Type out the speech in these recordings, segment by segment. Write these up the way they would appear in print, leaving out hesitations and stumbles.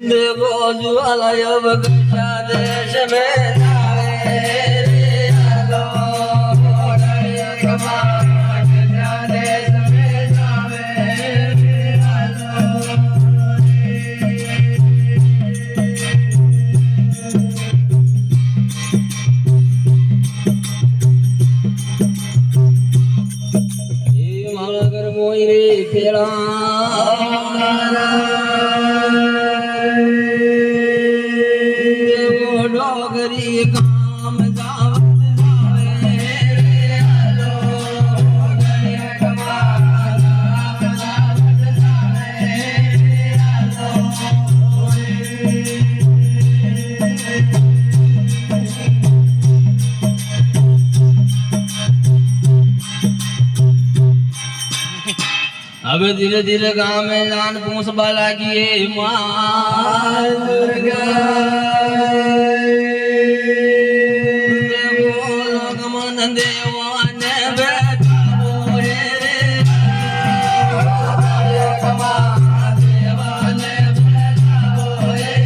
देखो ज्वाला अब गया देश में जावे रे आलो डरिया कमाल गया देश में जावे रे आलो ये माला कर मोई रे खेला डोगरी काम जावत जावे रे आलो डरिया कमाल जावत जावे रे आलो अब धीरे धीरे गांव में जान पूछबा लागी मां दुर्गा देवान बैठाओ रे देवान बैठाओ रे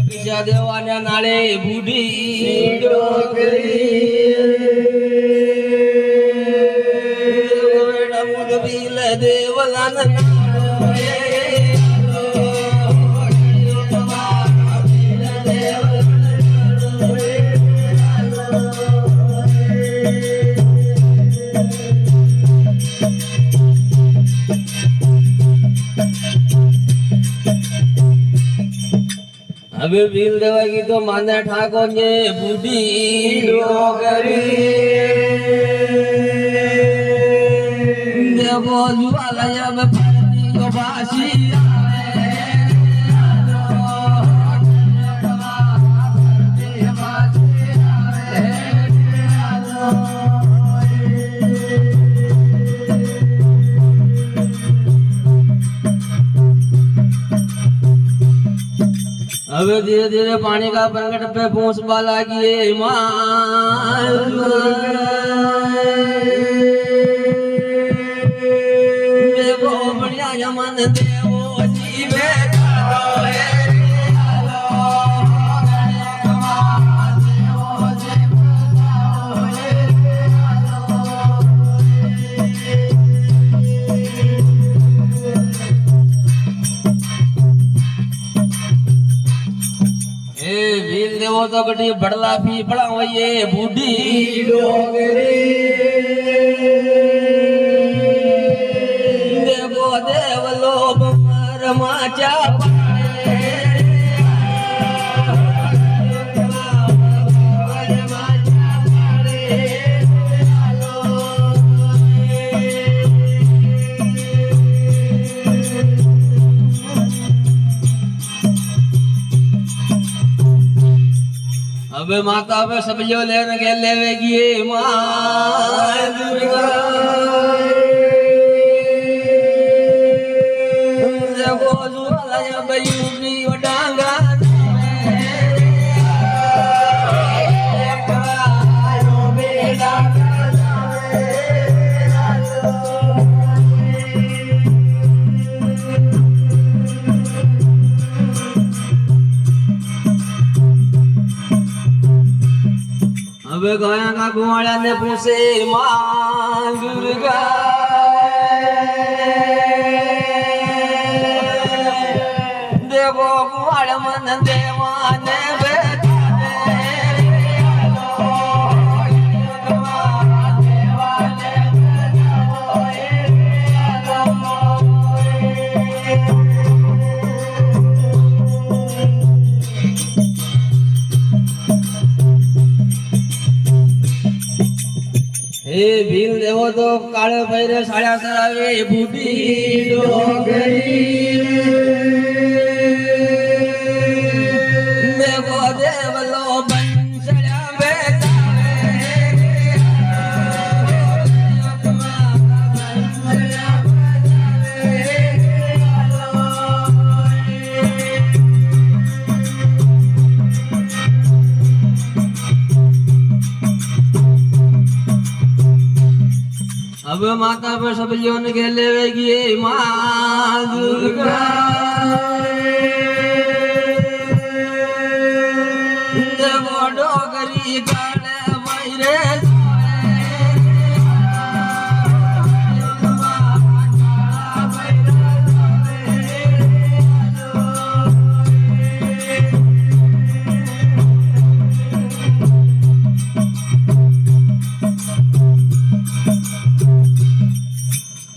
पिछा देवान नाले बूढ़ी डोगरी बील देवलान अबे बील देवागी तो माने ठाकुर ने बूढ़ी डोगरी देवो ज्वाला अब फरती को बासी अब धीरे धीरे पानी का प्रकट पे पहुंचबा लागी देवो बढ़िया यमन देवो जीवे भील देवो तो कटी बड़ला भी बड़ा ये बूढ़ी डोगरी देवो देवलो मर माचा अब माता पे सब जो लेने के लेवेगी मां दुर्गा देखो ज्वाला अब यूपी डांगा अब गया का कुआड़ा ने पूछे मां दुर्गा देवो कुआड़ा मन देवान हे भील देवो तो काळे पैरे साड्या सरावे बूढ़ी डोगरी देवो देवलो बंसळ्या હવે માતા પર સબલીઓને કે લેવેગી માં દુર્ગા દેવો ડોગરી ગાડે વૈરે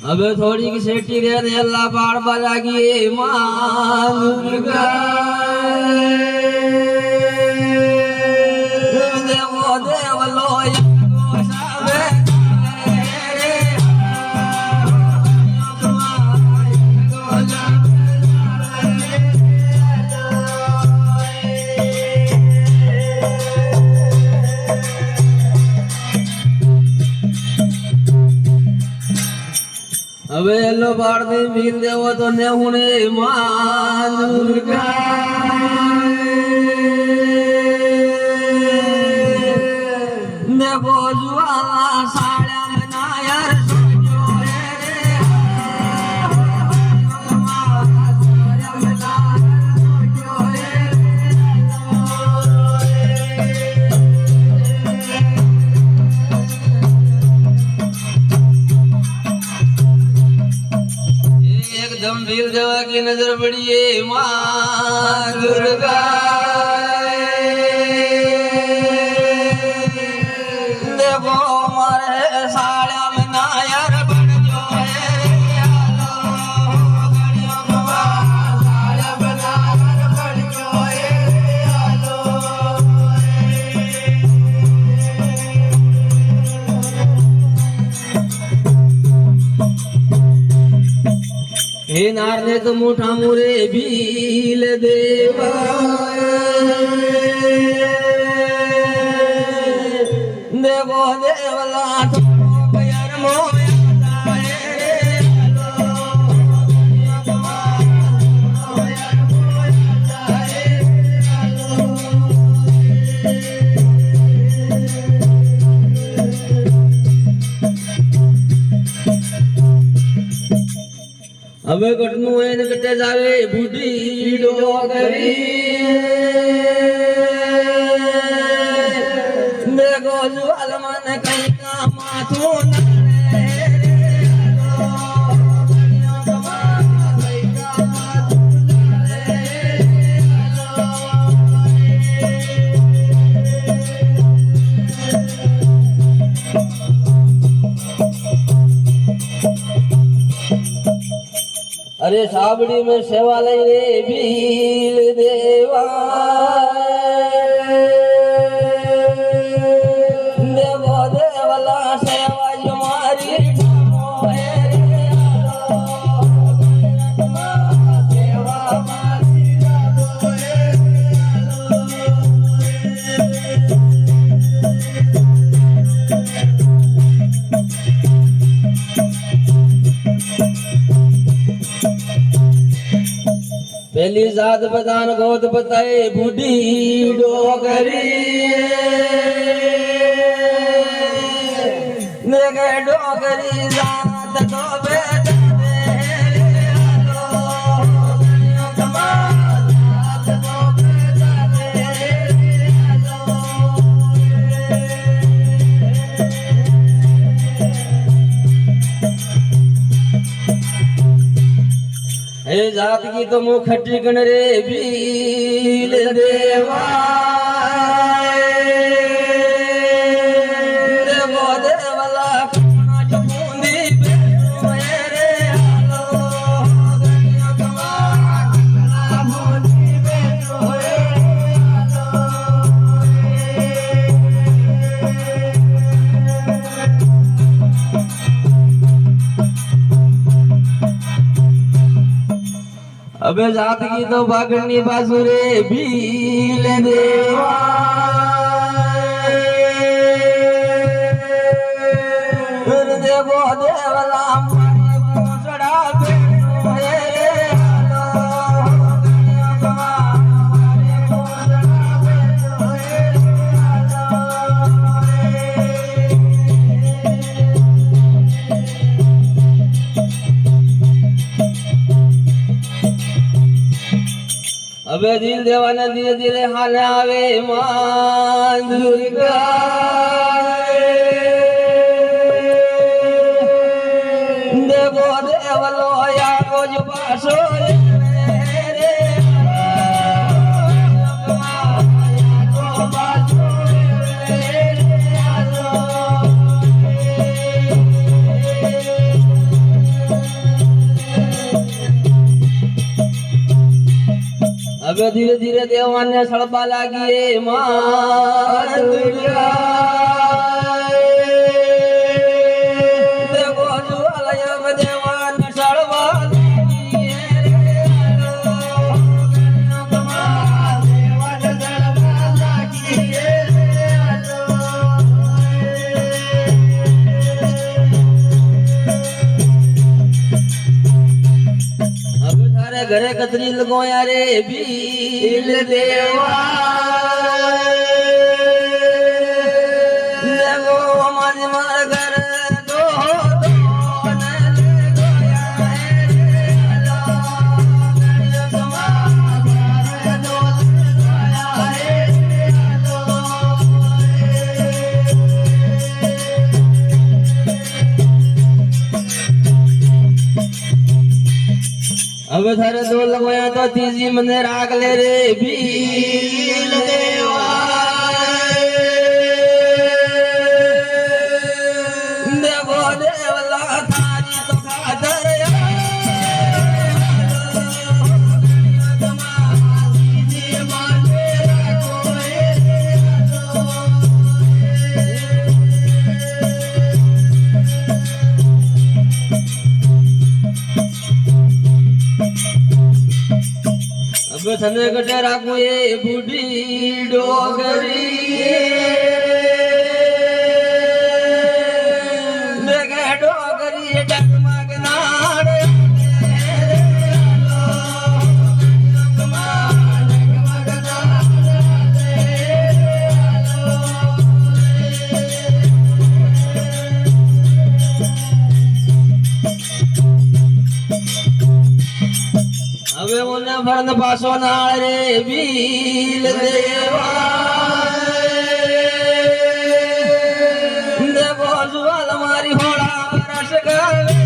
હવે થોડીક શેઠી રે અલ્લાહ પાડવા લાગી માં દુર્ગા દેવો દેવલો ગોસાવે હવે એલો બાળને ભીલ દેવો તો ને હુણે માં દુર્ગા ને બોજવા સાળ્યા મનાયર સોજો રે एकदम भील देवा की नजर पड़िए मां दुर्गा देवो मारे साड़ा में नायर बन जो हे नार ने तो मोठा मोरे भील देवा देवो देवला तो प्यार मोया હવે ઘટનું હોય ને કટે જાવે બુઢી ડોગરી દેગો જુવાલ મને કઈ કામ માથું अरे साबड़ी में सेवा लई रे भील देवा देवो देवला सेवा तुम्हारी पहली जात बदान गोद बताए बूढ़ी डोगरी नेगे डोगरी जात तो बेटा हे जात की तो मुख टिकन रे भील देवा देवो देवला बूंदी रे अबे जात की तो भागनी बासुरे भील देवा देवो देवला पूछड़ा હવે દિલ દેવાને ધીરે ધીરે હાલે આવે માં દુર્ગા દેવો દેવલો આવો જ પાછો હવે ધીરે ધીરે દેવાને સળબા લાગીએ માં દુર્ગા દેવો જ્વાલય દેવાને સળબા લાગીએ હવે તારે ઘરે કતરી લગોયા રે ભીલ દેવા દેવો અમારી માર ઘર દો હવે તારે દો લગોયા તો ત્રીજી મને રાગ લે રે ભીલ દેવા દેવો દેવલા તારી તો ખાતર હવે તને ગટે રાખું એ બુઢી ડોગરી ડગે ડોગરી ડગમગ નાડ હવે મને ફરન પાછો નાળ રે ભીલ દેવા દેવો જ્વાલ મારી હોળા રસ ગાવે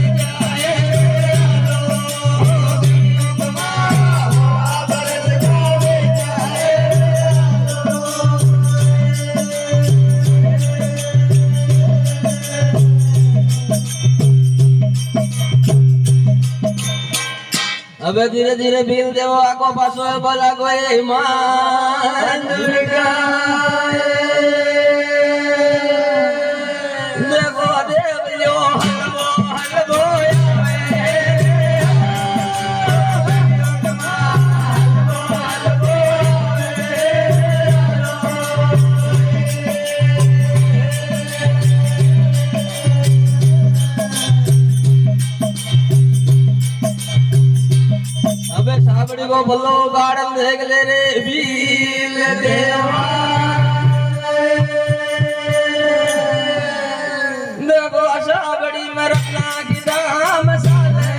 હવે ધીરે ધીરે ભીલ દેવો આખો પાછો બોલા ગોય માં દુર્ગા દેવો દેવલ્યો હલવો હલવો હવે સાબડી કો ભલો ગાડન દેખ લે રે ભીલ દેવા દેવો સાબડી મરના કીધા મસાલે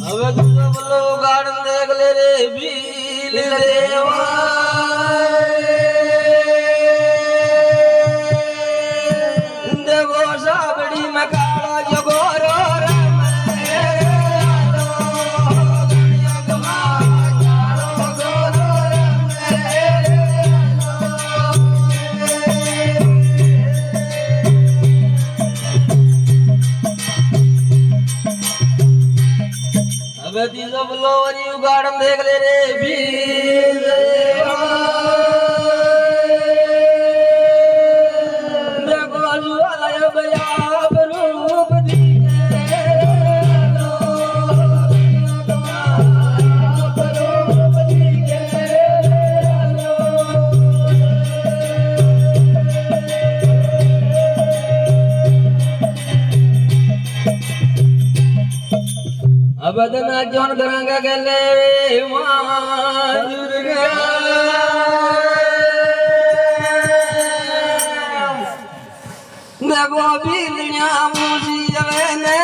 હવે તું બોલો ગાડન દેખ લે રે ભીલ દેવા દેવો સાબડી મકાળો જગોરો હવે ત્રીજો બોલો વરી ગાડન દેખ લે રે ભીલ દેવો જ્વાલય બયાબ રૂપ હવે बदना जोन करांगा गले मां दुर्गा देखो बिलिया मुझी जवे ने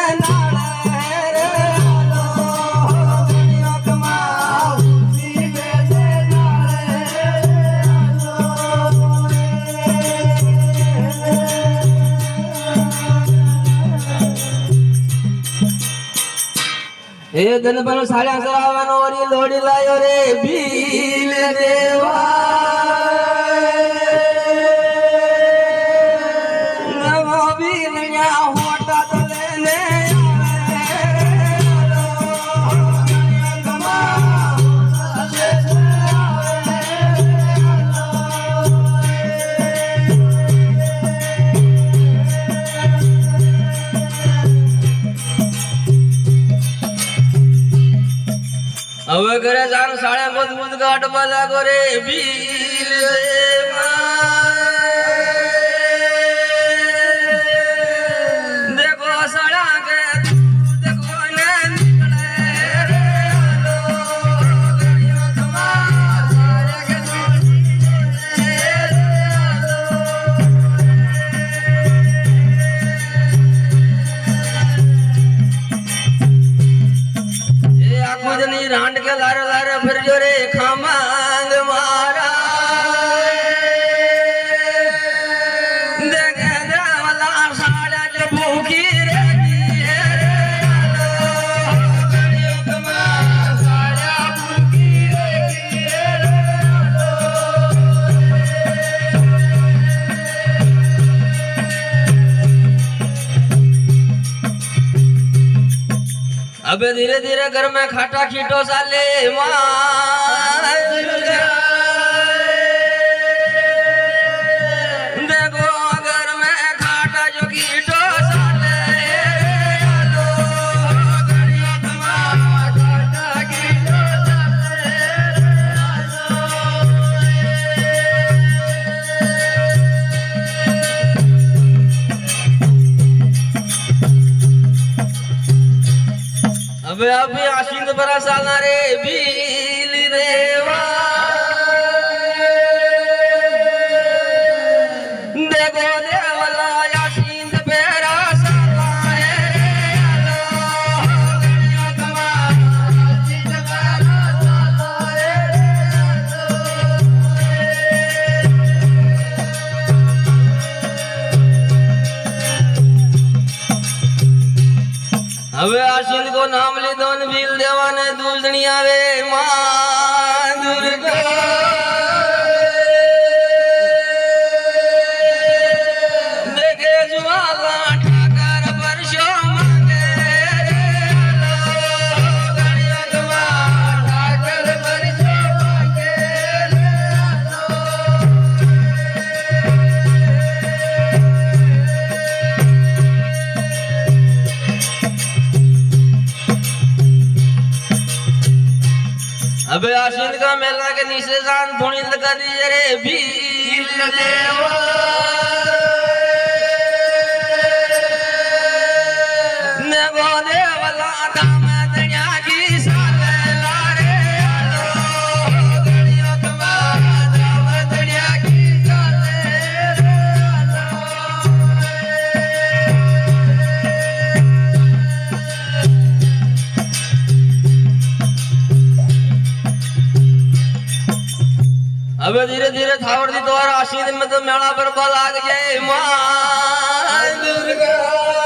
हे धन बनो साड्या सरावनो री लोडी लायो रे भील देवा नवो भीलया होटा तो लेने હવે ઘરે જાન સાળે મજબૂત ગાઢ બાલા ગોરે ભીલ देखो सड़ा के देखो ने निकले रे लो गड़ियों थमा सारे के ये आखो जनी रांड के लारे लारे फिर जो रे खामांग मारा देखे देवला साड़ा जो भूखी रहती है गड़ियों थमा साड़ा भूखी रहती है अबे धीरे धीरे घर में खाटा खीटो साले देखो घर में खाटा जो खीटो साले गड़ियों थमा खाटा खीटो अबे अभी आशीन बरा साला रे भील देवा देखो देवला आशीन बेरा साला रे लो गड़ियों थमा आशीन बेरा साला रे હવે આશીન को नाम લીધો ને ભીલ દેવાને દૂધણી આવે માં દુર્ગા દેખે જ્વાલા ઠાકર પરશો માંગે ગણિયા જવા ઠાકર પરશો માંગે अबे आशीन का मेला के नीचे जान धुनी लगा दी रे भील देवा नेगो देवला दाम दनिया की साले लारे लो गड़ियों थमा दाम दनिया की साले अबे धीरे धीरे थावड़ दी द्वारा आशीन में तो मेला पर बल आ गए मां दुर्गा